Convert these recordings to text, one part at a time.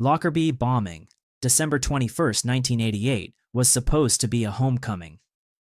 Lockerbie bombing. December 21, 1988, was supposed to be a homecoming.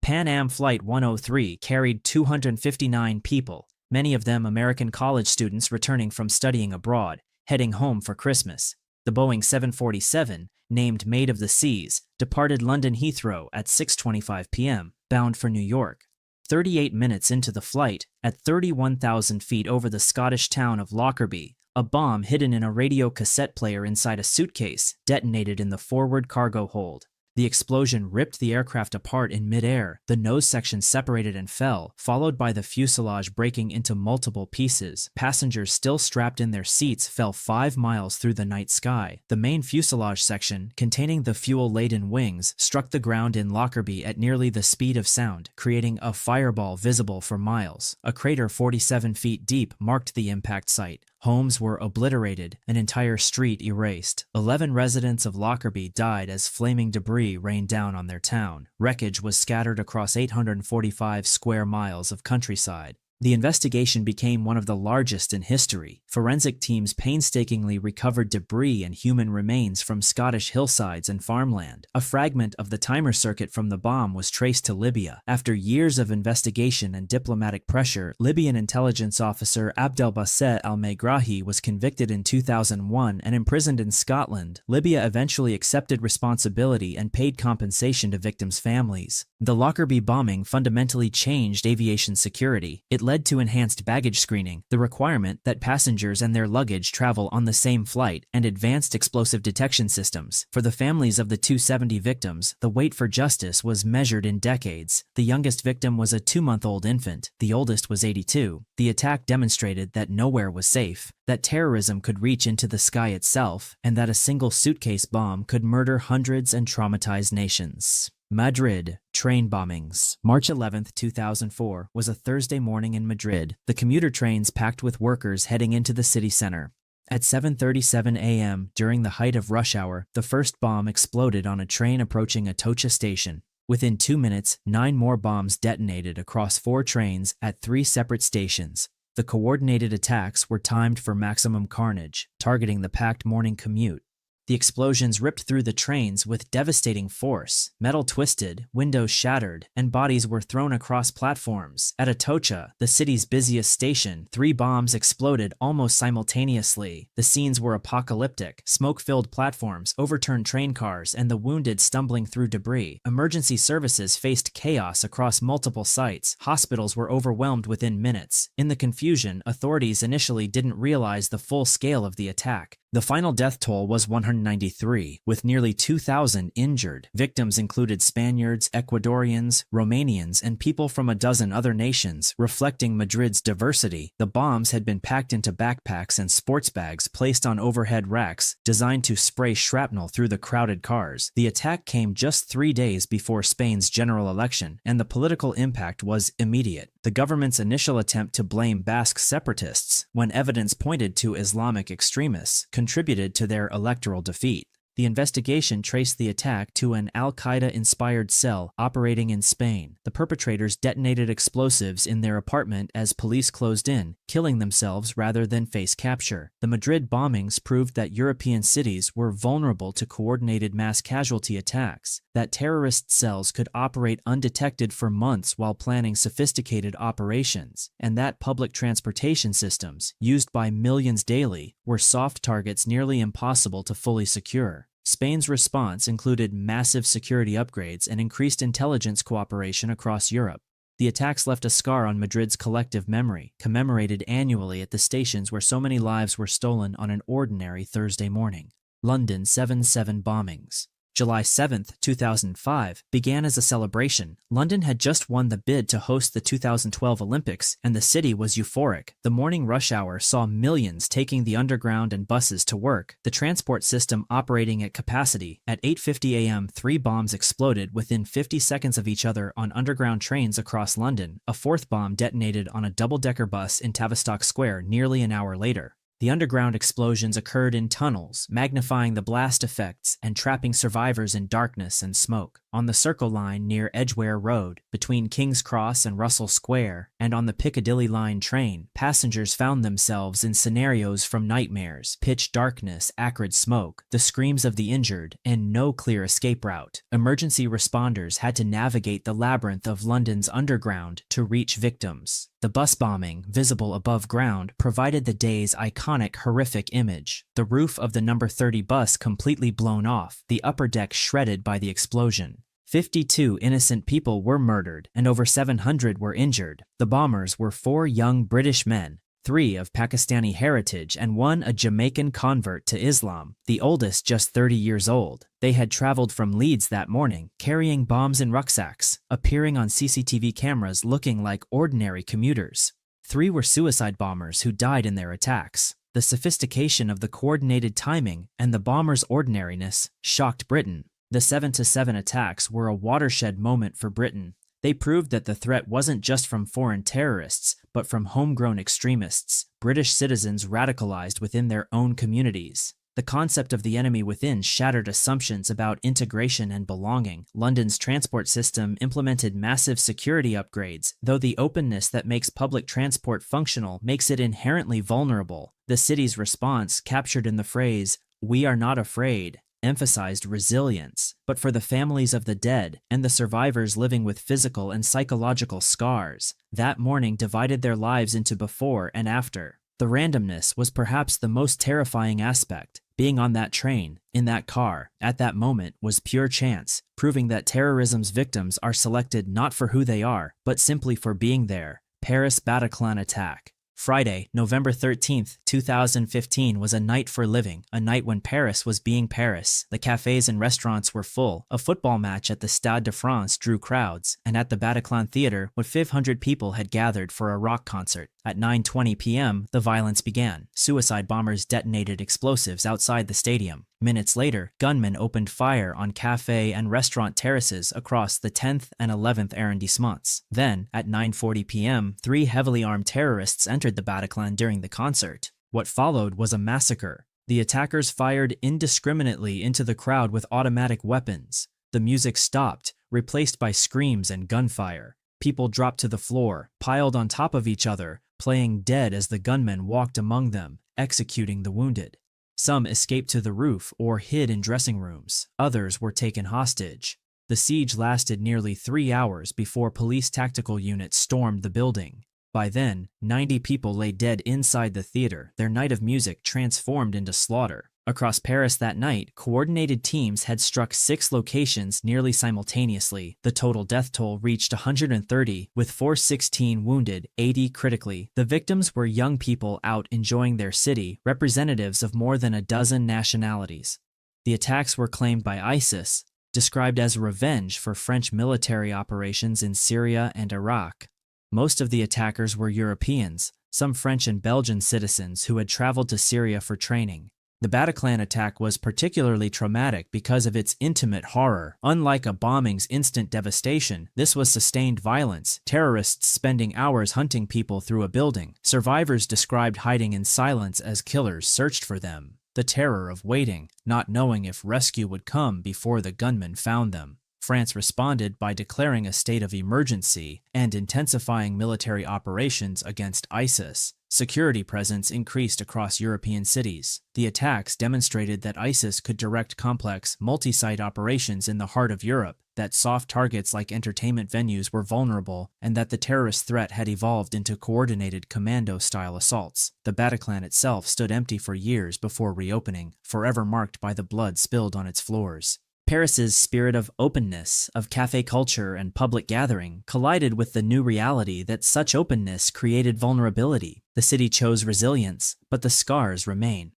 Pan Am Flight 103 carried 259 people, many of them American college students returning from studying abroad, heading home for Christmas. The Boeing 747, named Maid of the Seas, departed London Heathrow at 6:25 p.m., bound for New York. 38 minutes into the flight, at 31,000 feet over the Scottish town of Lockerbie, a bomb hidden in a radio cassette player inside a suitcase detonated in the forward cargo hold. The explosion ripped the aircraft apart in midair. The nose section separated and fell, followed by the fuselage breaking into multiple pieces. Passengers still strapped in their seats fell 5 miles through the night sky. The main fuselage section, containing the fuel-laden wings, struck the ground in Lockerbie at nearly the speed of sound, creating a fireball visible for miles. A crater 47 feet deep marked the impact site. Homes were obliterated, an entire street erased. 11 residents of Lockerbie died as flaming debris rained down on their town. Wreckage was scattered across 845 square miles of countryside. The investigation became one of the largest in history. Forensic teams painstakingly recovered debris and human remains from Scottish hillsides and farmland. A fragment of the timer circuit from the bomb was traced to Libya. After years of investigation and diplomatic pressure, Libyan intelligence officer Abdelbasset al-Megrahi was convicted in 2001 and imprisoned in Scotland. Libya eventually accepted responsibility and paid compensation to victims' families. The Lockerbie bombing fundamentally changed aviation security. It led to enhanced baggage screening, the requirement that passengers and their luggage travel on the same flight, and advanced explosive detection systems. For the families of the 270 victims, the wait for justice was measured in decades. The youngest victim was a 2-month-old infant. The oldest was 82. The attack demonstrated that nowhere was safe, that terrorism could reach into the sky itself, and that a single suitcase bomb could murder hundreds and traumatize nations. Madrid. Train bombings. March 11, 2004, was a Thursday morning in Madrid. The commuter trains packed with workers heading into the city center. At 7:37 a.m., during the height of rush hour, the first bomb exploded on a train approaching Atocha station. Within 2 minutes, 9 more bombs detonated across 4 trains at 3 separate stations. The coordinated attacks were timed for maximum carnage, targeting the packed morning commute. The explosions ripped through the trains with devastating force. Metal twisted, windows shattered, and bodies were thrown across platforms. At Atocha, the city's busiest station, 3 bombs exploded almost simultaneously. The scenes were apocalyptic. Smoke-filled platforms, overturned train cars, and the wounded stumbling through debris. Emergency services faced chaos across multiple sites. Hospitals were overwhelmed within minutes. In the confusion, authorities initially didn't realize the full scale of the attack. The final death toll was 193, with nearly 2,000 injured. Victims included Spaniards, Ecuadorians, Romanians, and people from a dozen other nations, reflecting Madrid's diversity. The bombs had been packed into backpacks and sports bags placed on overhead racks, designed to spray shrapnel through the crowded cars. The attack came just 3 days before Spain's general election, and the political impact was immediate. The government's initial attempt to blame Basque separatists, when evidence pointed to Islamic extremists, contributed to their electoral defeat. The investigation traced the attack to an al-Qaeda-inspired cell operating in Spain. The perpetrators detonated explosives in their apartment as police closed in, killing themselves rather than face capture. The Madrid bombings proved that European cities were vulnerable to coordinated mass casualty attacks, that terrorist cells could operate undetected for months while planning sophisticated operations, and that public transportation systems, used by millions daily, were soft targets nearly impossible to fully secure. Spain's response included massive security upgrades and increased intelligence cooperation across Europe. The attacks left a scar on Madrid's collective memory, commemorated annually at the stations where so many lives were stolen on an ordinary Thursday morning. London 7/7 bombings. July 7, 2005, began as a celebration. London had just won the bid to host the 2012 Olympics, and the city was euphoric. The morning rush hour saw millions taking the underground and buses to work, the transport system operating at capacity. At 8:50 a.m., 3 bombs exploded within 50 seconds of each other on underground trains across London. A 4th bomb detonated on a double-decker bus in Tavistock Square nearly an hour later. The underground explosions occurred in tunnels, magnifying the blast effects and trapping survivors in darkness and smoke. on the Circle Line near Edgware Road, between King's Cross and Russell Square, and on the Piccadilly Line train, passengers found themselves in scenarios from nightmares, pitch darkness, acrid smoke, the screams of the injured, and no clear escape route. Emergency responders had to navigate the labyrinth of London's underground to reach victims. The bus bombing, visible above ground, provided the day's iconic horrific image. The roof of the number 30 bus completely blown off, the upper deck shredded by the explosion. 52 innocent people were murdered, and over 700 were injured. The bombers were 4 young British men, 3 of Pakistani heritage and 1 a Jamaican convert to Islam, the oldest just 30 years old. They had traveled from Leeds that morning, carrying bombs in rucksacks, appearing on CCTV cameras looking like ordinary commuters. 3 were suicide bombers who died in their attacks. The sophistication of the coordinated timing and the bombers' ordinariness shocked Britain. The 7-7 attacks were a watershed moment for Britain. They proved that the threat wasn't just from foreign terrorists, but from homegrown extremists, British citizens radicalized within their own communities. The concept of the enemy within shattered assumptions about integration and belonging. London's transport system implemented massive security upgrades, though the openness that makes public transport functional makes it inherently vulnerable. The city's response, captured in the phrase, "We are not afraid," emphasized resilience, but for the families of the dead and the survivors living with physical and psychological scars, that morning divided their lives into before and after. The randomness was perhaps the most terrifying aspect. Being on that train, in that car, at that moment was pure chance, proving that terrorism's victims are selected not for who they are, but simply for being there. Paris Bataclan attack. Friday, November 13th, 2015 was a night for living, a night when Paris was being Paris. The cafes and restaurants were full, a football match at the Stade de France drew crowds, and at the Bataclan Theatre, what 500 people had gathered for a rock concert. At 9:20 p.m., the violence began. Suicide bombers detonated explosives outside the stadium. Minutes later, gunmen opened fire on cafe and restaurant terraces across the 10th and 11th arrondissements. Then, at 9:40 p.m., 3 heavily armed terrorists entered the Bataclan during the concert. What followed was a massacre. The attackers fired indiscriminately into the crowd with automatic weapons. The music stopped, replaced by screams and gunfire. People dropped to the floor, piled on top of each other, playing dead as the gunmen walked among them, executing the wounded. Some escaped to the roof or hid in dressing rooms. Others were taken hostage. The siege lasted nearly 3 hours before police tactical units stormed the building. By then, 90 people lay dead inside the theater, their night of music transformed into slaughter. Across Paris that night, coordinated teams had struck 6 locations nearly simultaneously. The total death toll reached 130, with 416 wounded, 80 critically. The victims were young people out enjoying their city, representatives of more than a dozen nationalities. The attacks were claimed by ISIS, described as revenge for French military operations in Syria and Iraq. Most of the attackers were Europeans, some French and Belgian citizens who had traveled to Syria for training. The Bataclan attack was particularly traumatic because of its intimate horror. Unlike a bombing's instant devastation, this was sustained violence, terrorists spending hours hunting people through a building. Survivors described hiding in silence as killers searched for them. The terror of waiting, not knowing if rescue would come before the gunmen found them. France responded by declaring a state of emergency and intensifying military operations against ISIS. Security presence increased across European cities. The attacks demonstrated that ISIS could direct complex, multi-site operations in the heart of Europe, that soft targets like entertainment venues were vulnerable, and that the terrorist threat had evolved into coordinated commando-style assaults. The Bataclan itself stood empty for years before reopening, forever marked by the blood spilled on its floors. Paris's spirit of openness, of cafe culture and public gathering, collided with the new reality that such openness created vulnerability. The city chose resilience, but the scars remain.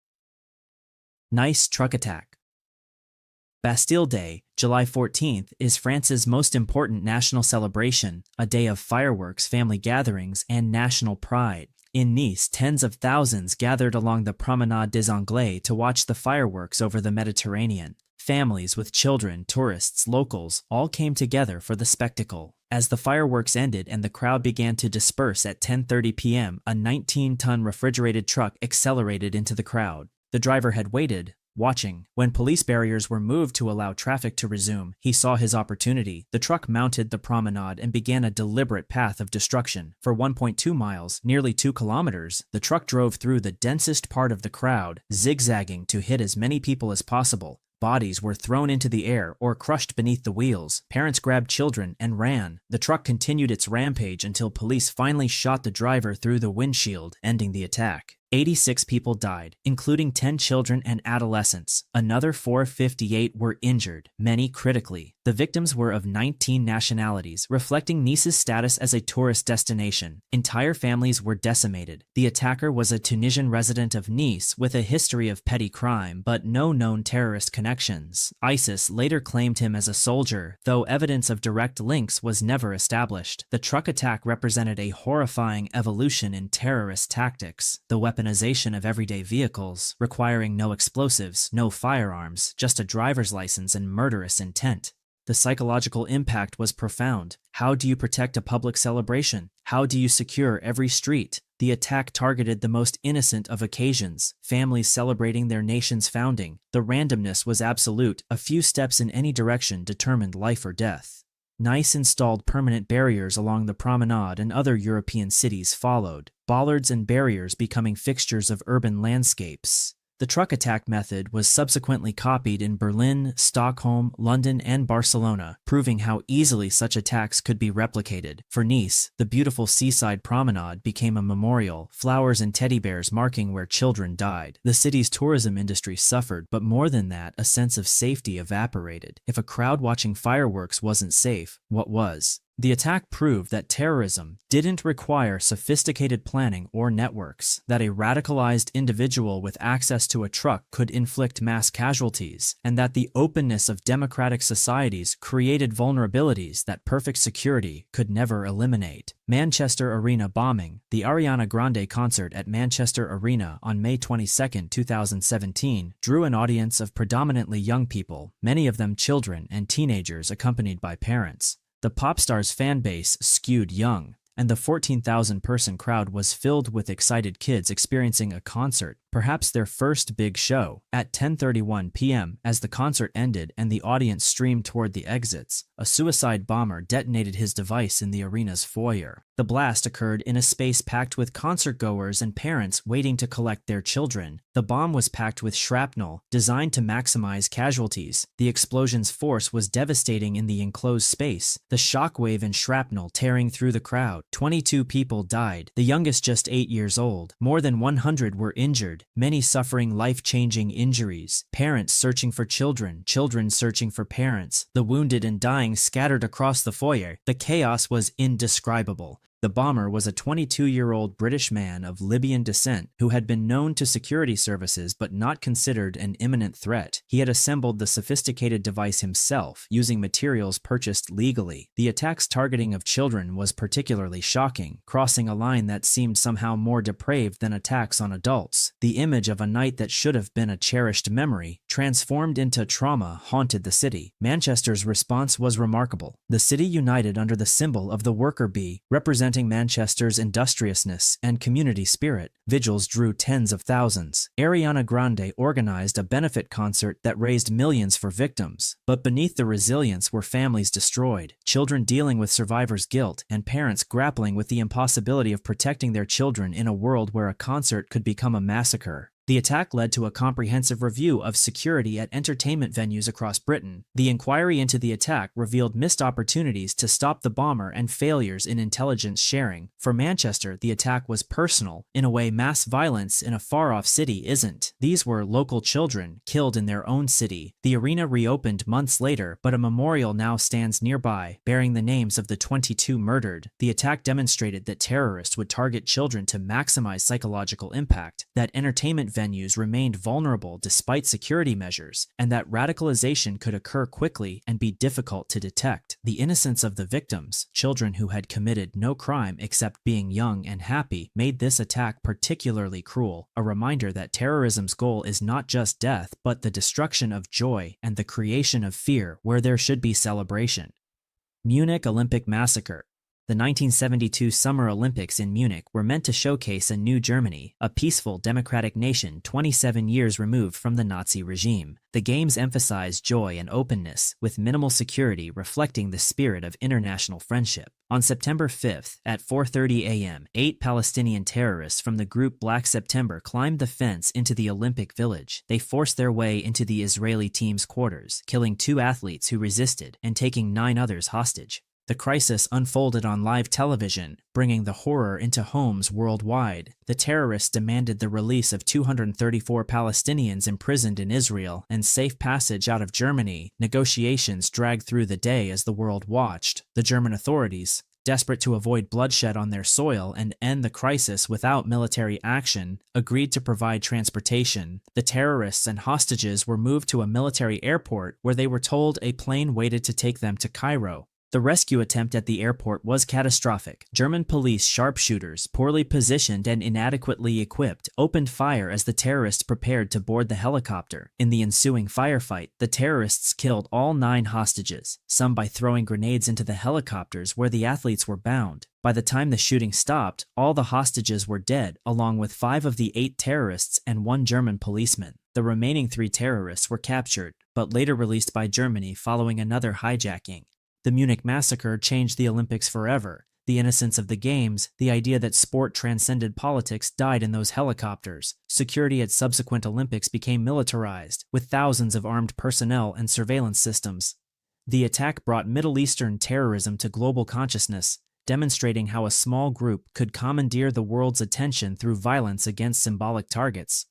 Nice truck attack. Bastille Day, July 14th, is France's most important national celebration, a day of fireworks, family gatherings, and national pride. In Nice, tens of thousands gathered along the Promenade des Anglais to watch the fireworks over the Mediterranean. Families with children, tourists, locals, all came together for the spectacle. As the fireworks ended and the crowd began to disperse at 10:30 p.m., a 19-ton refrigerated truck accelerated into the crowd. The driver had waited, watching. When police barriers were moved to allow traffic to resume, he saw his opportunity. The truck mounted the promenade and began a deliberate path of destruction. For 1.2 miles, nearly 2 kilometers, the truck drove through the densest part of the crowd, zigzagging to hit as many people as possible. Bodies were thrown into the air or crushed beneath the wheels. Parents grabbed children and ran. The truck continued its rampage until police finally shot the driver through the windshield, ending the attack. 86 people died, including 10 children and adolescents. Another 458 were injured, many critically. The victims were of 19 nationalities, reflecting Nice's status as a tourist destination. Entire families were decimated. The attacker was a Tunisian resident of Nice with a history of petty crime, but no known terrorist connections. ISIS later claimed him as a soldier, though evidence of direct links was never established. The truck attack represented a horrifying evolution in terrorist tactics. The weaponization of everyday vehicles, requiring no explosives, no firearms, just a driver's license and murderous intent. The psychological impact was profound. How do you protect a public celebration? How do you secure every street? The attack targeted the most innocent of occasions, families celebrating their nation's founding. The randomness was absolute. A few steps in any direction determined life or death. Nice installed permanent barriers along the promenade, and other European cities followed, bollards and barriers becoming fixtures of urban landscapes. The truck attack method was subsequently copied in Berlin, Stockholm, London, and Barcelona, proving how easily such attacks could be replicated. For Nice, the beautiful seaside promenade became a memorial, flowers and teddy bears marking where children died. The city's tourism industry suffered, but more than that, a sense of safety evaporated. If a crowd watching fireworks wasn't safe, what was? The attack proved that terrorism didn't require sophisticated planning or networks, that a radicalized individual with access to a truck could inflict mass casualties, and that the openness of democratic societies created vulnerabilities that perfect security could never eliminate. Manchester Arena bombing. The Ariana Grande concert at Manchester Arena on May 22, 2017, drew an audience of predominantly young people, many of them children and teenagers accompanied by parents. The pop star's fan base skewed young, and the 14,000-person crowd was filled with excited kids experiencing a concert, perhaps their first big show. At 10:31 p.m., as the concert ended and the audience streamed toward the exits, a suicide bomber detonated his device in the arena's foyer. The blast occurred in a space packed with concertgoers and parents waiting to collect their children. The bomb was packed with shrapnel, designed to maximize casualties. The explosion's force was devastating in the enclosed space, the shockwave and shrapnel tearing through the crowd. 22 people died, the youngest just 8 years old. More than 100 were injured, many suffering life-changing injuries. Parents searching for children, children searching for parents. The wounded and dying scattered across the foyer. The chaos was indescribable. The bomber was a 22-year-old British man of Libyan descent who had been known to security services but not considered an imminent threat. He had assembled the sophisticated device himself, using materials purchased legally. The attack's targeting of children was particularly shocking, crossing a line that seemed somehow more depraved than attacks on adults. The image of a night that should have been a cherished memory, transformed into trauma, haunted the city. Manchester's response was remarkable. The city united under the symbol of the worker bee, representing Manchester's industriousness and community spirit. Vigils drew tens of thousands. Ariana Grande organized a benefit concert that raised millions for victims. But beneath the resilience were families destroyed, children dealing with survivors' guilt, and parents grappling with the impossibility of protecting their children in a world where a concert could become a massacre. The attack led to a comprehensive review of security at entertainment venues across Britain. The inquiry into the attack revealed missed opportunities to stop the bomber and failures in intelligence sharing. For Manchester, the attack was personal, in a way mass violence in a far-off city isn't. These were local children, killed in their own city. The arena reopened months later, but a memorial now stands nearby, bearing the names of the 22 murdered. The attack demonstrated that terrorists would target children to maximize psychological impact, that entertainment venues remained vulnerable despite security measures, and that radicalization could occur quickly and be difficult to detect. The innocence of the victims, children who had committed no crime except being young and happy, made this attack particularly cruel, a reminder that terrorism's goal is not just death, but the destruction of joy and the creation of fear where there should be celebration. Munich Olympic massacre. The 1972 Summer Olympics in Munich were meant to showcase a new Germany, a peaceful democratic nation 27 years removed from the Nazi regime. The Games emphasized joy and openness, with minimal security reflecting the spirit of international friendship. On September 5th, at 4:30 a.m., 8 Palestinian terrorists from the group Black September climbed the fence into the Olympic Village. They forced their way into the Israeli team's quarters, killing 2 athletes who resisted and taking 9 others hostage. The crisis unfolded on live television, bringing the horror into homes worldwide. The terrorists demanded the release of 234 Palestinians imprisoned in Israel and safe passage out of Germany. Negotiations dragged through the day as the world watched. The German authorities, desperate to avoid bloodshed on their soil and end the crisis without military action, agreed to provide transportation. The terrorists and hostages were moved to a military airport where they were told a plane waited to take them to Cairo. The rescue attempt at the airport was catastrophic. German police sharpshooters, poorly positioned and inadequately equipped, opened fire as the terrorists prepared to board the helicopter. In the ensuing firefight, the terrorists killed all 9 hostages, some by throwing grenades into the helicopters where the athletes were bound. By the time the shooting stopped, all the hostages were dead, along with 5 of the 8 terrorists and 1 German policeman. The remaining 3 terrorists were captured, but later released by Germany following another hijacking. The Munich massacre changed the Olympics forever. The innocence of the Games, the idea that sport transcended politics, died in those helicopters. Security at subsequent Olympics became militarized, with thousands of armed personnel and surveillance systems. The attack brought Middle Eastern terrorism to global consciousness, demonstrating how a small group could commandeer the world's attention through violence against symbolic targets.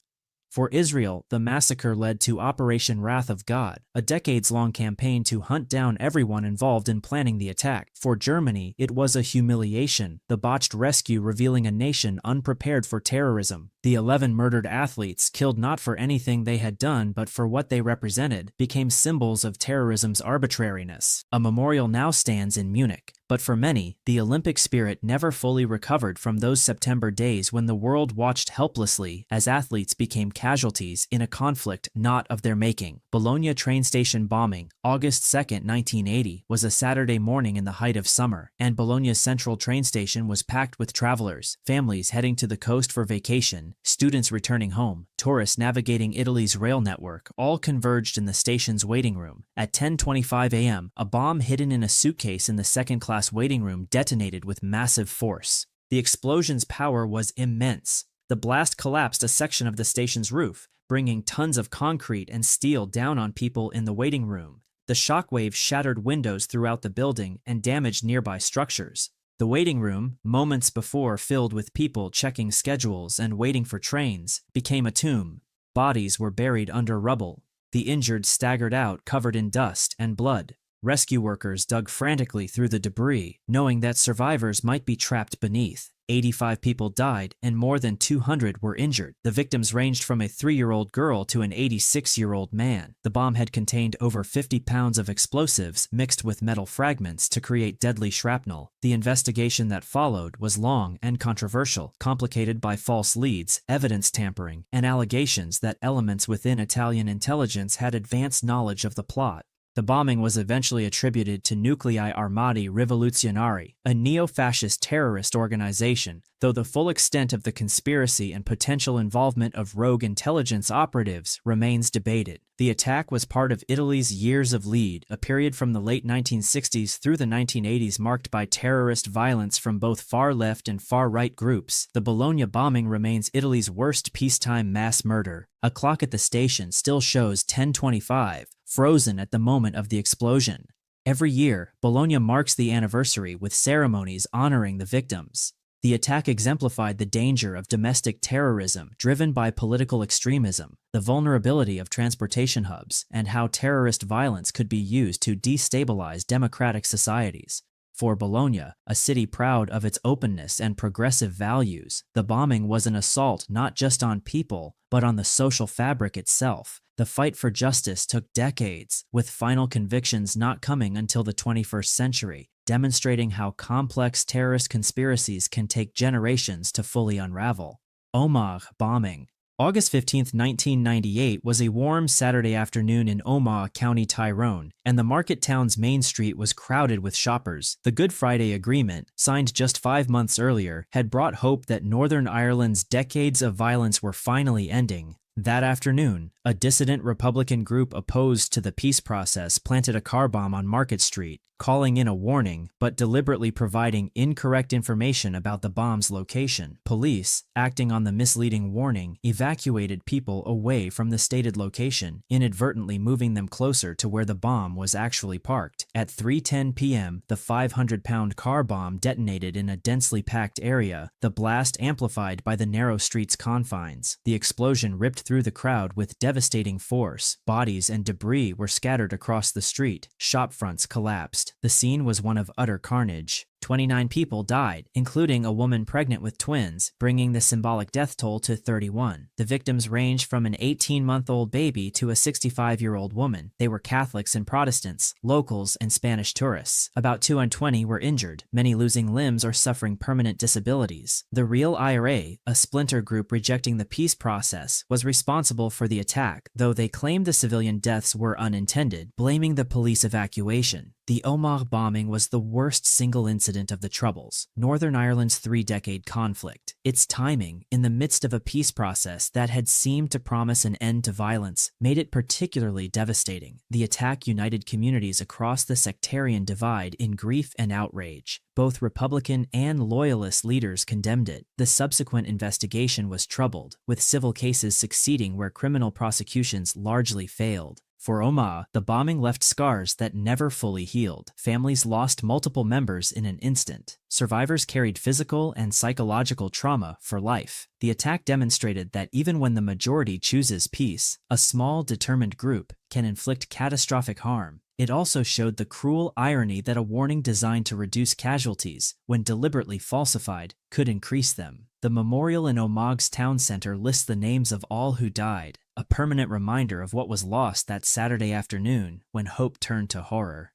For Israel, the massacre led to Operation Wrath of God, a decades-long campaign to hunt down everyone involved in planning the attack. For Germany, it was a humiliation, the botched rescue revealing a nation unprepared for terrorism. The 11 murdered athletes, killed not for anything they had done but for what they represented, became symbols of terrorism's arbitrariness. A memorial now stands in Munich. But for many, the Olympic spirit never fully recovered from those September days when the world watched helplessly as athletes became casualties in a conflict not of their making. Bologna train station bombing, August 2, 1980, was a Saturday morning in the height of summer, and Bologna's central train station was packed with travelers, families heading to the coast for vacation, students returning home, tourists navigating Italy's rail network, all converged in the station's waiting room. At 10:25 a.m., a bomb hidden in a suitcase in the second-class waiting room detonated with massive force. The explosion's power was immense. The blast collapsed a section of the station's roof, bringing tons of concrete and steel down on people in the waiting room. The shockwave shattered windows throughout the building and damaged nearby structures. The waiting room, moments before filled with people checking schedules and waiting for trains, became a tomb. Bodies were buried under rubble. The injured staggered out covered in dust and blood. Rescue workers dug frantically through the debris, knowing that survivors might be trapped beneath. 85 people died and more than 200 were injured. The victims ranged from a 3-year-old girl to an 86-year-old man. The bomb had contained over 50 pounds of explosives mixed with metal fragments to create deadly shrapnel. The investigation that followed was long and controversial, complicated by false leads, evidence tampering, and allegations that elements within Italian intelligence had advanced knowledge of the plot. The bombing was eventually attributed to Nuclei Armati Rivoluzionari, a neo-fascist terrorist organization, though the full extent of the conspiracy and potential involvement of rogue intelligence operatives remains debated. The attack was part of Italy's years of lead, a period from the late 1960s through the 1980s marked by terrorist violence from both far-left and far-right groups. The Bologna bombing remains Italy's worst peacetime mass murder. A clock at the station still shows 10:25, frozen at the moment of the explosion. Every year, Bologna marks the anniversary with ceremonies honoring the victims. The attack exemplified the danger of domestic terrorism driven by political extremism, the vulnerability of transportation hubs, and how terrorist violence could be used to destabilize democratic societies. For Bologna, a city proud of its openness and progressive values, the bombing was an assault not just on people, but on the social fabric itself. The fight for justice took decades, with final convictions not coming until the 21st century, demonstrating how complex terrorist conspiracies can take generations to fully unravel. Omagh bombing. August 15, 1998 was a warm Saturday afternoon in Omagh, County Tyrone, and the market town's main street was crowded with shoppers. The Good Friday Agreement, signed just 5 months earlier, had brought hope that Northern Ireland's decades of violence were finally ending. That afternoon, a dissident Republican group opposed to the peace process planted a car bomb on Market Street, calling in a warning but deliberately providing incorrect information about the bomb's location. Police, acting on the misleading warning, evacuated people away from the stated location, inadvertently moving them closer to where the bomb was actually parked. At 3:10 p.m., the 500-pound car bomb detonated in a densely packed area, the blast amplified by the narrow street's confines. The explosion ripped through the crowd with devastating force. Bodies and debris were scattered across the street. Shop fronts collapsed. The scene was one of utter carnage. 29 people died, including a woman pregnant with twins, bringing the symbolic death toll to 31. The victims ranged from an 18-month-old baby to a 65-year-old woman. They were Catholics and Protestants, locals and Spanish tourists. About 220 were injured, many losing limbs or suffering permanent disabilities. The Real IRA, a splinter group rejecting the peace process, was responsible for the attack, though they claimed the civilian deaths were unintended, blaming the police evacuation. The Omagh bombing was the worst single incident of the Troubles, Northern Ireland's 3-decade conflict. Its timing, in the midst of a peace process that had seemed to promise an end to violence, made it particularly devastating. The attack united communities across the sectarian divide in grief and outrage. Both Republican and Loyalist leaders condemned it. The subsequent investigation was troubled, with civil cases succeeding where criminal prosecutions largely failed. For Omagh, the bombing left scars that never fully healed. Families lost multiple members in an instant. Survivors carried physical and psychological trauma for life. The attack demonstrated that even when the majority chooses peace, a small, determined group can inflict catastrophic harm. It also showed the cruel irony that a warning designed to reduce casualties, when deliberately falsified, could increase them. The memorial in Omagh's town center lists the names of all who died, a permanent reminder of what was lost that Saturday afternoon when hope turned to horror.